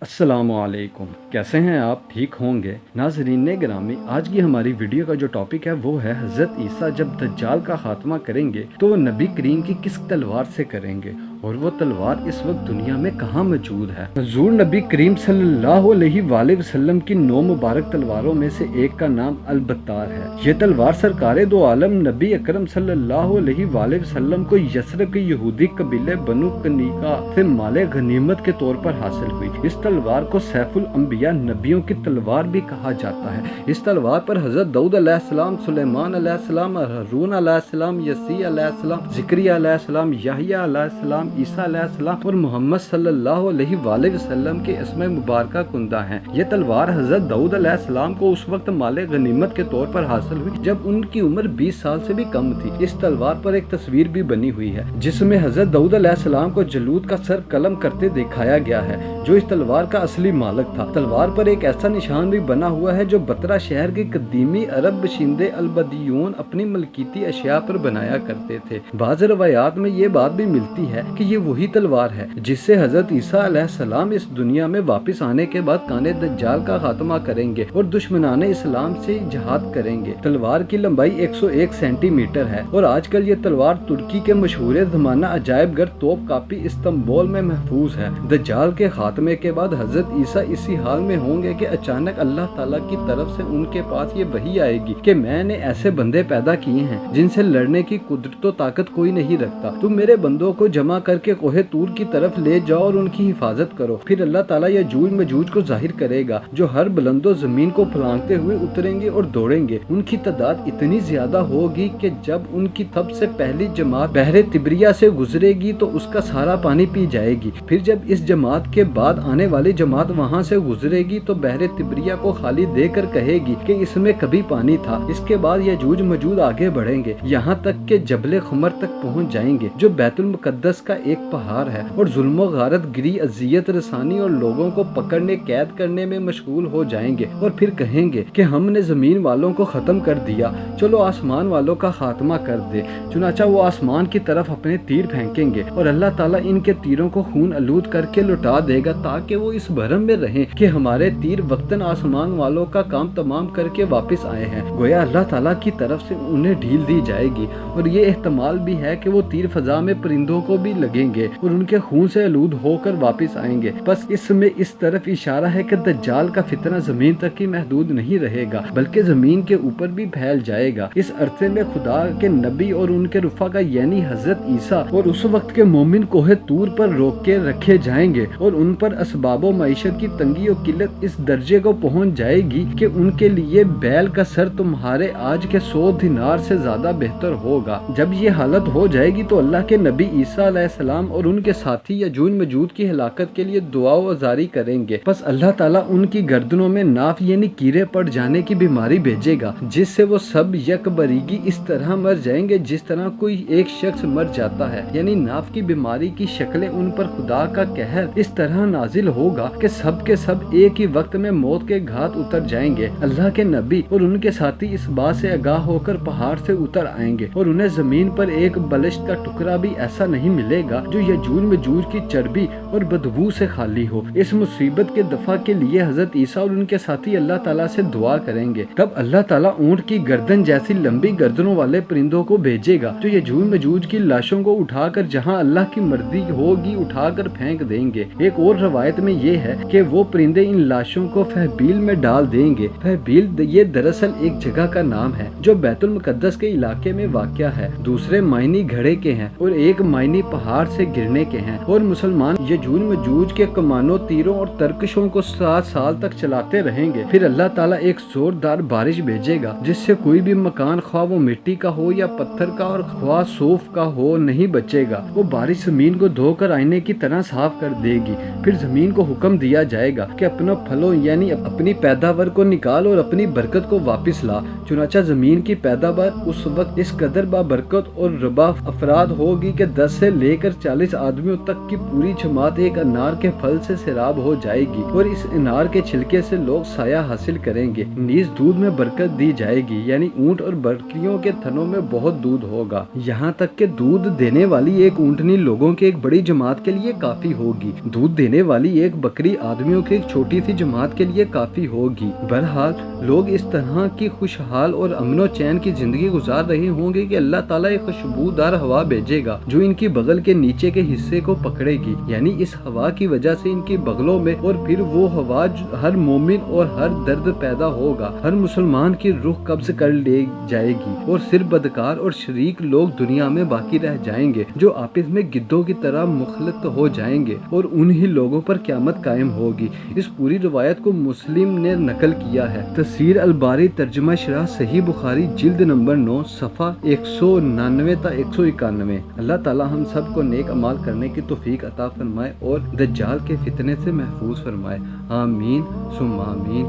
अस्सलाम वालेकुम। कैसे हैं आप? ठीक होंगे। नाज़रीन गिरामी, आज की हमारी वीडियो का जो टॉपिक है वो है हज़रत ईसा जब दज्जाल का खात्मा करेंगे तो वो नबी करीम की किस तलवार से करेंगे और वो तलवार इस वक्त दुनिया में कहाँ मौजूद है। हुज़ूर नबी करीम सल्लल्लाहु अलैहि वसल्लम की 9 मुबारक तलवारों में से एक का नाम अल-बत्तार है। ये तलवार सरकारे दो आलम नबी अकरम सल्लल्लाहु अलैहि वसल्लम को यसरब के यहूदी कबीले बनु कनीका से माले गनीमत के तौर पर हासिल हुई। इस तलवार को सैफुल अंबिया नबियों की तलवार भी कहा जाता है। इस तलवार पर हजरत दाऊद अलैहिस्सलाम, सुलेमान अलैहिस्सलाम, हारून अलैहिस्सलाम, यसी अलैहिस्सलाम, ज़िक्रिया अलैहिस्सलाम, याहिया अलैहिस्सलाम, ईसा अलैहिस्सलाम और मोहम्मद सल्लल्लाहु अलैहि वसल्लम के इसमें मुबारका कुंदा हैं। ये तलवार हजरत दाऊद अलैहिस्सलाम को उस वक्त माले गनीमत के तौर पर हासिल हुई जब उनकी उम्र 20 साल से भी कम थी। इस तलवार पर एक तस्वीर भी बनी हुई है जिसमें हजरत दाऊद अलैहिस्सलाम को जलूद का सर कलम करते दिखाया गया है जो इस तलवार का असली मालिक था। तलवार पर एक ऐसा निशान भी बना हुआ है जो बतरा शहर के कदीमी अरब बशिंदे अलबदियून अपनी मलकीती अशिया पर बनाया करते थे। बाज़ रवायात में ये बात भी मिलती है कि ये वही तलवार है जिससे हजरत ईसा अलैहिस्सलाम इस दुनिया में वापस आने के बाद काने दज्जाल का खात्मा करेंगे और दुश्मनाने इस्लाम से जिहाद करेंगे। तलवार की लंबाई 101 सेंटीमीटर है और आजकल ये तलवार तुर्की के मशहूर ज़माना अजायब घर तोप कापी इस्तांबुल में महफूज है। दज्जाल के खात्मे के बाद हजरत ईसा इसी हाल में होंगे कि अचानक अल्लाह ताला की तरफ से उनके पास ये वही आएगी कि मैंने ऐसे बंदे पैदा किए हैं जिनसे लड़ने की कुदरत ताकत कोई नहीं रखता। तुम मेरे बंदों को जमा करके कोहे तूर की तरफ ले जाओ और उनकी हिफाजत करो। फिर अल्लाह ताला यजूज मजूज को जाहिर करेगा जो हर बुलंदो जमीन को फलांगते हुए उतरेंगे और दौड़ेंगे। उनकी तादाद इतनी ज्यादा होगी कि जब उनकी सबसे पहली जमात बहरे तिब्रिया से गुजरेगी तो उसका सारा पानी पी जाएगी। फिर जब इस जमात के बाद आने वाली जमात वहाँ से गुजरेगी तो बहरे तिब्रिया को खाली देकर कहेगी कि इसमें कभी पानी था। इसके बाद यजूज मजूद आगे बढ़ेंगे यहाँ तक के जबले खुमर तक पहुँच जाएंगे जो बैतुल मुकद्दस का एक पहाड़ है और जुल्म गारत गिरी अजियत रसानी और लोगों को पकड़ने कैद करने में मशगूल हो जाएंगे और फिर कहेंगे कि हमने जमीन वालों को खत्म कर दिया, चलो आसमान वालों का खात्मा कर दे। चुनाचा वो आसमान की तरफ अपने तीर फेंकेंगे और अल्लाह ताला इनके तीरों को खून आलूद करके लुटा देगा ताकि वो इस भरम में रहें कि हमारे तीर वक्तन आसमान वालों का काम तमाम करके वापस आए हैं। गोया अल्लाह ताला की तरफ से उन्हें ढील दी जाएगी और ये एहतमाल भी है कि वो तीर फजा में परिंदों को भी लगेंगे और उनके खून से आलूद होकर वापस आएंगे। बस इसमें इस तरफ इशारा है कि दज्जाल का फितना जमीन तक ही महदूद नहीं रहेगा बल्कि जमीन के ऊपर भी फैल जाएगा। इस अरसे में खुदा के नबी और उनके रुफा का यानी हजरत ईसा और उस वक्त के मोमिन कोहे तूर पर रोक के रखे जाएंगे और उन पर असबाबो मईशत की तंगी और किल्लत इस दर्जे को पहुंच जाएगी कि उनके लिए बैल का सर तुम्हारे आज के 100 दिनार से ज्यादा बेहतर होगा। जब ये हालत हो जाएगी तो अल्लाह के नबी ईसा अलैहिस्सलाम और उनके साथी यजूज मजूद की हिलाकत के लिए दुआ व जारी करेंगे। बस अल्लाह ताला उनकी गर्दनों में नाफ यानी कीड़े पड़ जाने की बीमारी भेजेगा जिससे वो सब यकबरीगी इस तरह मर जाएंगे जिस तरह कोई एक शख्स मर जाता है। यानी नाफ की बीमारी की शक्लें उन पर खुदा का कहर इस तरह नाजिल होगा कि सब के सब एक ही वक्त में मौत के घाट उतर जाएंगे। अल्लाह के नबी और उनके साथी इस बात से आगाह होकर पहाड़ से उतर आएंगे और उन्हें जमीन पर एक बलिश्त का टुकड़ा भी ऐसा नहीं मिलेगा जो यजूज मजूज की चर्बी और बदबू से खाली हो। इस मुसीबत के दफा के लिए हजरत ईसा और उनके साथी अल्लाह ताला से दुआ करेंगे। तब अल्लाह ताला ऊंट की गर्दन जैसी लंबी गर्दनों वाले परिंदों को भेजेगा जो यजूज मजूज की लाशों को उठाकर जहां अल्लाह की मर्जी होगी उठाकर फेंक देंगे। एक और रवायत में ये है कि वो परिंदे इन लाशों को फहबील में डाल देंगे। फहबील ये दरअसल एक जगह का नाम है जो बैतुल मुकद्दस के इलाके में वाक़या है। दूसरे मायनी घड़े के हैं और एक मायनी पहाड़ से गिरने के हैं और मुसलमान यजूज मजूज के कमानों तीरों और तरकशों को 7 साल तक चलाते रहेंगे। फिर अल्लाह ताला एक जोरदार बारिश भेजेगा जिससे कोई भी मकान ख्वाह वो मिट्टी का हो या पत्थर का और ख्वाह सूफ का हो नहीं बचेगा। वो बारिश जमीन को धोकर आईने की तरह साफ कर देगी। फिर जमीन को हुक्म दिया जाएगा कि अपना फलों यानी अपनी पैदावार को निकाल और अपनी बरकत को वापस ला। चुनाचा जमीन की पैदावार उस वक्त इस कदर बाबरकत और रबा अफराद होगी कि 10 से लेकर کر 40 آدمیوں تک کی پوری جماعت ایک انار کے پھل سے سیراب ہو جائے گی اور اس انار کے چھلکے سے لوگ سایہ حاصل کریں گے۔ نیز دودھ میں برکت دی جائے گی، یعنی اونٹ اور بکریوں کے تھنوں میں بہت دودھ ہوگا، یہاں تک کہ دودھ دینے والی ایک اونٹنی لوگوں کی ایک بڑی جماعت کے لیے کافی ہوگی، دودھ دینے والی ایک بکری آدمیوں کی ایک چھوٹی سی جماعت کے لیے کافی ہوگی۔ بہرحال لوگ اس طرح کی خوشحال اور امن و چین کی زندگی گزار رہے ہوں گے کہ اللہ تعالیٰ ایک خوشبودار ہوا بھیجے گا جو ان کی بغل کے نیچے کے حصے کو پکڑے گی، یعنی اس ہوا کی وجہ سے ان کی بغلوں میں، اور پھر وہ ہوا ہر مومن اور ہر درد پیدا ہوگا، ہر مسلمان کی روح قبض کر لے جائے گی اور صرف بدکار اور شریک لوگ دنیا میں باقی رہ جائیں گے جو آپس میں گدوں کی طرح مخلط ہو جائیں گے، اور انہی لوگوں پر قیامت قائم ہوگی۔ اس پوری روایت کو مسلم نے نقل کیا ہے۔ تفسیر الباری ترجمہ شرح صحیح بخاری جلد نمبر 9 صفحہ 199 تا 191۔ اللہ تعالی ہم سب کو نیک اعمال کرنے کی توفیق عطا فرمائے اور دجال کے فتنے سے محفوظ فرمائے، آمین ثم آمین۔